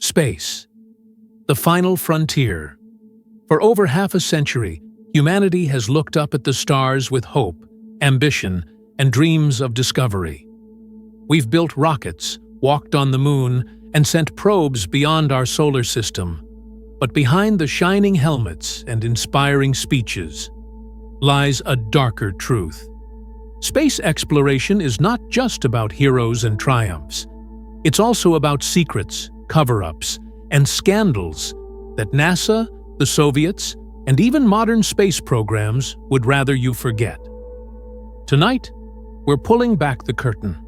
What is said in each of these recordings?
Space, the final frontier. For over half a century, humanity has looked up at the stars with hope, ambition, and dreams of discovery. We've built rockets, walked on the moon, and sent probes beyond our solar system. But behind the shining helmets and inspiring speeches lies a darker truth. Space exploration is not just about heroes and triumphs. It's also about secrets, cover-ups, and scandals that NASA, the Soviets, and even modern space programs would rather you forget. Tonight, we're pulling back the curtain.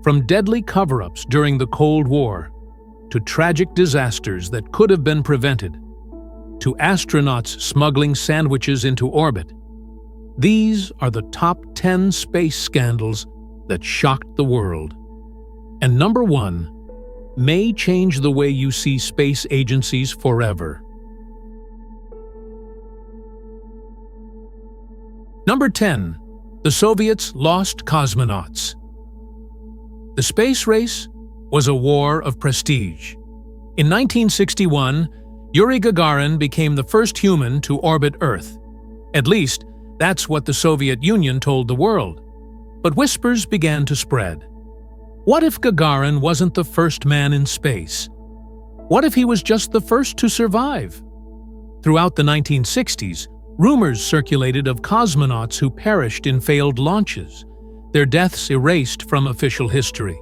From deadly cover-ups during the Cold War, to tragic disasters that could have been prevented, to astronauts smuggling sandwiches into orbit, these are the top 10 space scandals that shocked the world. And number 1 may change the way you see space agencies forever. Number 10. The Soviets lost cosmonauts. The space race was a war of prestige. In 1961, Yuri Gagarin became the first human to orbit Earth. At least, that's what the Soviet Union told the world. But whispers began to spread. What if Gagarin wasn't the first man in space? What if he was just the first to survive? Throughout the 1960s, rumors circulated of cosmonauts who perished in failed launches, their deaths erased from official history.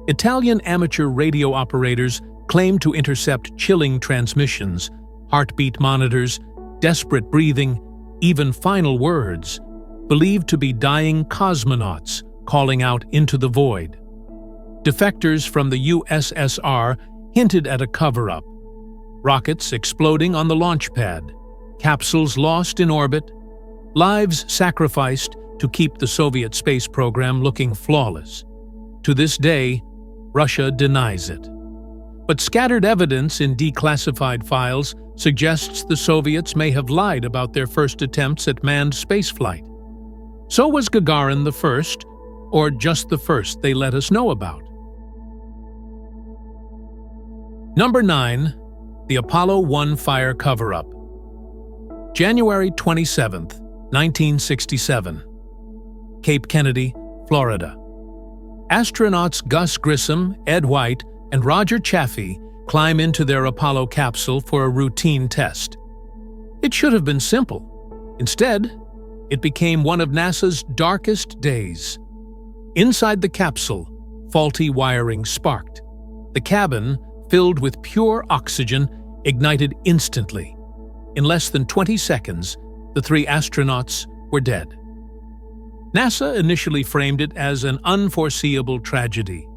Italian amateur radio operators claimed to intercept chilling transmissions, heartbeat monitors, desperate breathing, even final words, believed to be dying cosmonauts calling out into the void. Defectors from the USSR hinted at a cover-up. Rockets exploding on the launch pad, capsules lost in orbit, lives sacrificed to keep the Soviet space program looking flawless. To this day, Russia denies it. But scattered evidence in declassified files suggests the Soviets may have lied about their first attempts at manned spaceflight. So was Gagarin the first, or just the first they let us know about? Number 9. The Apollo 1 fire cover-up. January 27, 1967. Cape Kennedy, Florida. Astronauts Gus Grissom, Ed White, and Roger Chaffee climb into their Apollo capsule for a routine test. It should have been simple. Instead, it became one of NASA's darkest days. Inside the capsule, faulty wiring sparked. The cabin, filled with pure oxygen, ignited instantly. In less than 20 seconds, the 3 astronauts were dead. NASA initially framed it as an unforeseeable tragedy.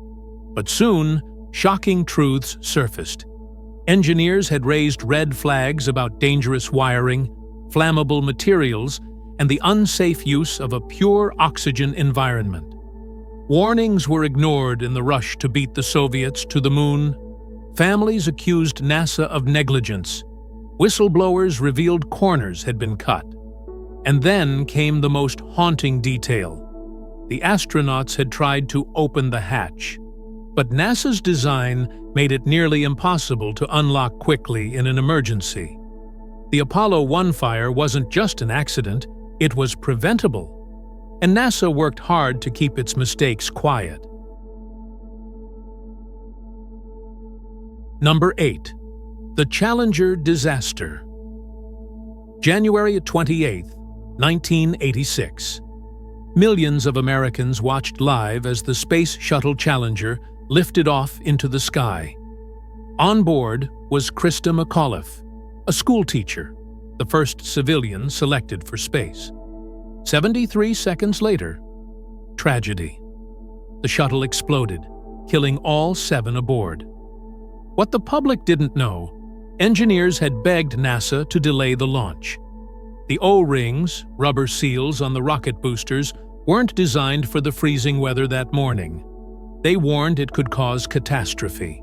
But soon, shocking truths surfaced. Engineers had raised red flags about dangerous wiring, flammable materials, and the unsafe use of a pure oxygen environment. Warnings were ignored in the rush to beat the Soviets to the moon. Families accused NASA of negligence. Whistleblowers revealed corners had been cut. And then came the most haunting detail. The astronauts had tried to open the hatch, but NASA's design made it nearly impossible to unlock quickly in an emergency. The Apollo 1 fire wasn't just an accident, it was preventable, and NASA worked hard to keep its mistakes quiet. Number 8. The Challenger disaster. January 28, 1986. Millions of Americans watched live as the Space Shuttle Challenger lifted off into the sky. On board was Krista McAuliffe, a schoolteacher, the first civilian selected for space. 73 seconds later, tragedy. The shuttle exploded, killing all 7 aboard. What the public didn't know, engineers had begged NASA to delay the launch. The O-rings, rubber seals on the rocket boosters, weren't designed for the freezing weather that morning. They warned it could cause catastrophe.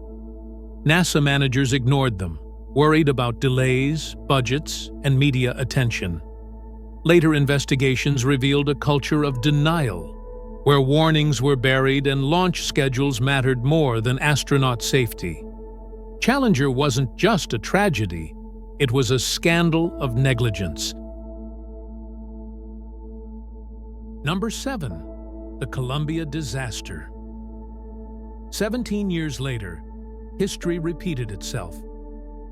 NASA managers ignored them, worried about delays, budgets, and media attention. Later investigations revealed a culture of denial, where warnings were buried and launch schedules mattered more than astronaut safety. Challenger wasn't just a tragedy, it was a scandal of negligence. Number 7. The Columbia disaster. 17 years later, history repeated itself.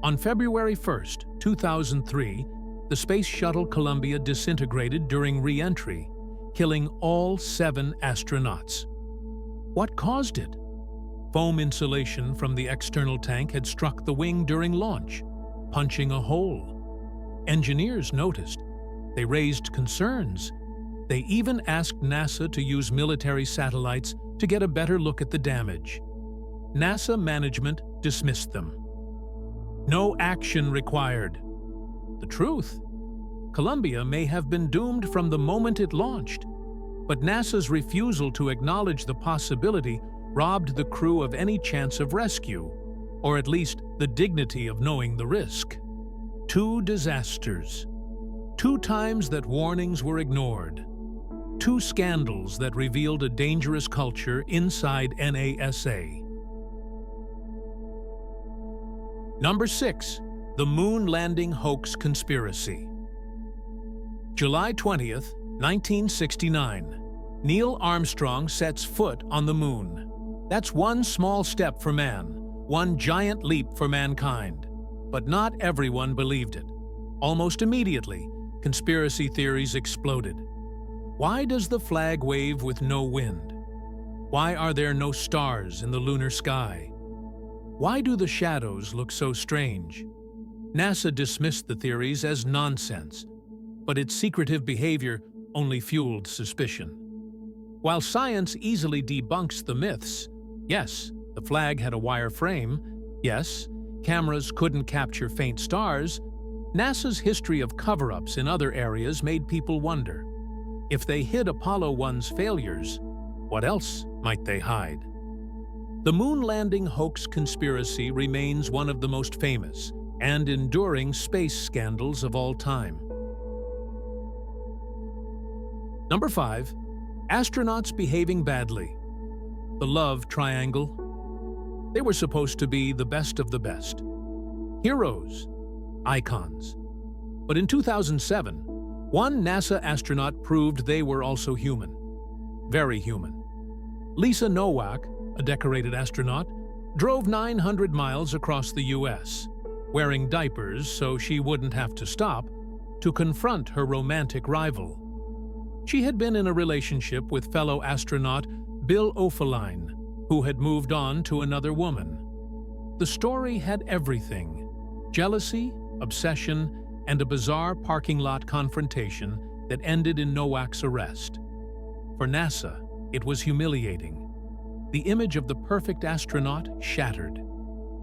On February 1, 2003, the Space Shuttle Columbia disintegrated during re-entry, killing all 7 astronauts. What caused it? Foam insulation from the external tank had struck the wing during launch, punching a hole. Engineers noticed. They raised concerns. They even asked NASA to use military satellites to get a better look at the damage. NASA management dismissed them. No action required. The truth? Columbia may have been doomed from the moment it launched, but NASA's refusal to acknowledge the possibility robbed the crew of any chance of rescue, or at least the dignity of knowing the risk. 2 disasters. 2 times that warnings were ignored. 2 scandals that revealed a dangerous culture inside NASA. Number 6. The Moon Landing Hoax Conspiracy. July 20th, 1969. Neil Armstrong sets foot on the moon. That's one small step for man, one giant leap for mankind. But not everyone believed it. Almost immediately, conspiracy theories exploded. Why does the flag wave with no wind? Why are there no stars in the lunar sky? Why do the shadows look so strange? NASA dismissed the theories as nonsense, but its secretive behavior only fueled suspicion. While science easily debunks the myths, yes, the flag had a wire frame, yes, cameras couldn't capture faint stars, NASA's history of cover-ups in other areas made people wonder. If they hid Apollo 1's failures, what else might they hide? The moon landing hoax conspiracy remains one of the most famous and enduring space scandals of all time. Number 5. Astronauts behaving badly. The love triangle. They were supposed to be the best of the best. Heroes. Icons. But in 2007, one NASA astronaut proved they were also human. Very human. Lisa Nowak, a decorated astronaut, drove 900 miles across the U.S., wearing diapers so she wouldn't have to stop, to confront her romantic rival. She had been in a relationship with fellow astronaut Bill O'Faolain, who had moved on to another woman. The story had everything: jealousy, obsession, and a bizarre parking lot confrontation that ended in Nowak's arrest. For NASA, it was humiliating. The image of the perfect astronaut shattered.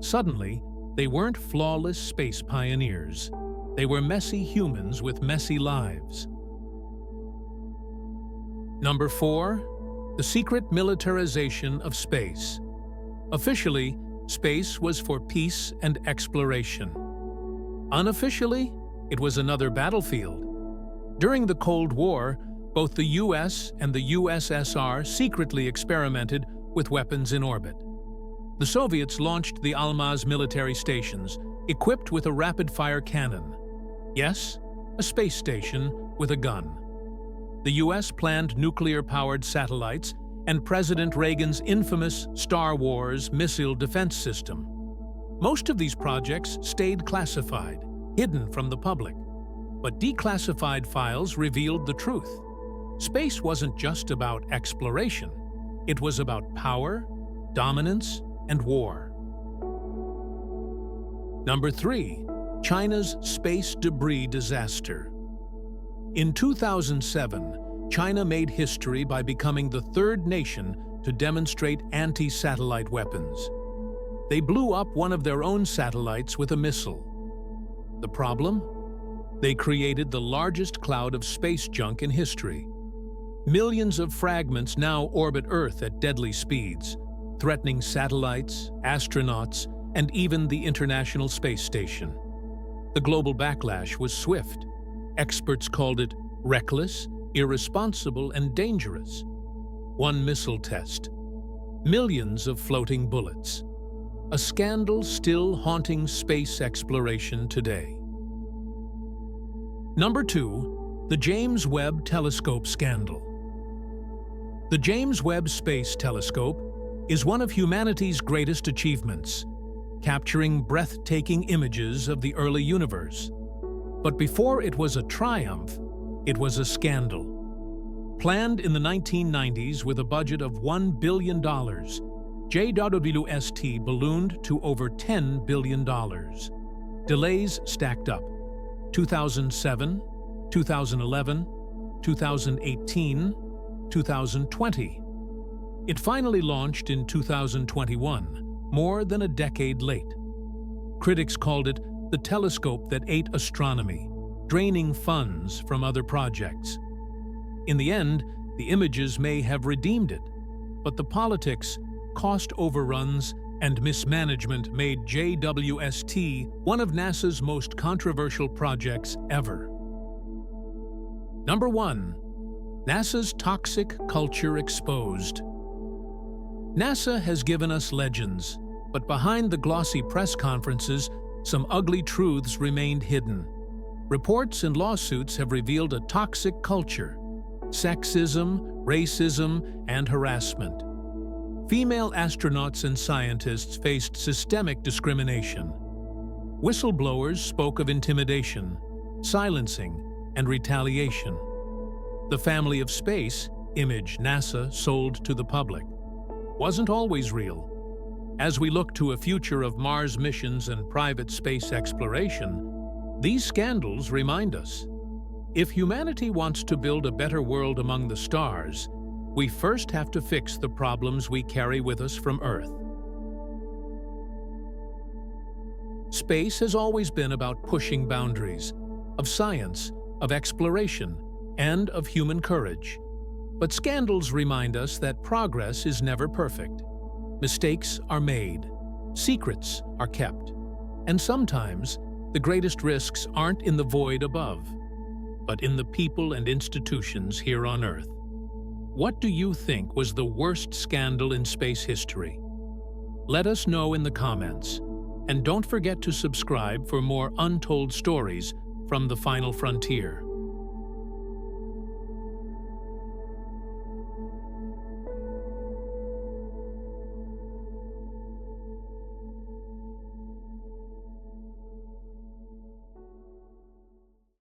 Suddenly, they weren't flawless space pioneers. They were messy humans with messy lives. Number 4. The secret militarization of space. Officially, space was for peace and exploration. Unofficially, it was another battlefield. During the Cold War, both the US and the USSR secretly experimented with weapons in orbit. The Soviets launched the Almaz military stations, equipped with a rapid-fire cannon. Yes, a space station with a gun. The US planned nuclear-powered satellites and President Reagan's infamous Star Wars missile defense system. Most of these projects stayed classified, hidden from the public. But declassified files revealed the truth. Space wasn't just about exploration. It was about power, dominance, and war. Number 3. China's space debris disaster. In 2007, China made history by becoming the 3rd nation to demonstrate anti-satellite weapons. They blew up one of their own satellites with a missile. The problem? They created the largest cloud of space junk in history. Millions of fragments now orbit Earth at deadly speeds, threatening satellites, astronauts, and even the International Space Station. The global backlash was swift. Experts called it reckless, irresponsible, and dangerous. One missile test. Millions of floating bullets. a scandal still haunting space exploration today. Number 2, the James Webb Telescope scandal. The James Webb Space Telescope is one of humanity's greatest achievements, capturing breathtaking images of the early universe. But before it was a triumph, it was a scandal. Planned in the 1990s with a budget of $1 billion, JWST ballooned to over $10 billion. Delays stacked up: 2007, 2011, 2018, 2020. It finally launched in 2021, more than a decade late. Critics called it the telescope that ate astronomy, draining funds from other projects. In the end, the images may have redeemed it, but the politics, cost overruns, and mismanagement made JWST one of NASA's most controversial projects ever. Number 1. NASA's toxic culture exposed. NASA has given us legends, but behind the glossy press conferences, some ugly truths remained hidden. Reports and lawsuits have revealed a toxic culture: sexism, racism, and harassment. Female astronauts and scientists faced systemic discrimination. Whistleblowers spoke of intimidation, silencing, and retaliation. The family of space, image NASA sold to the public, wasn't always real. As we look to a future of Mars missions and private space exploration, these scandals remind us: if humanity wants to build a better world among the stars, we first have to fix the problems we carry with us from Earth. Space has always been about pushing boundaries of science, of exploration, and of human courage. But scandals remind us that progress is never perfect. Mistakes are made, secrets are kept, and sometimes the greatest risks aren't in the void above, but in the people and institutions here on Earth. What do you think was the worst scandal in space history? Let us know in the comments, and don't forget to subscribe for more untold stories from the final frontier.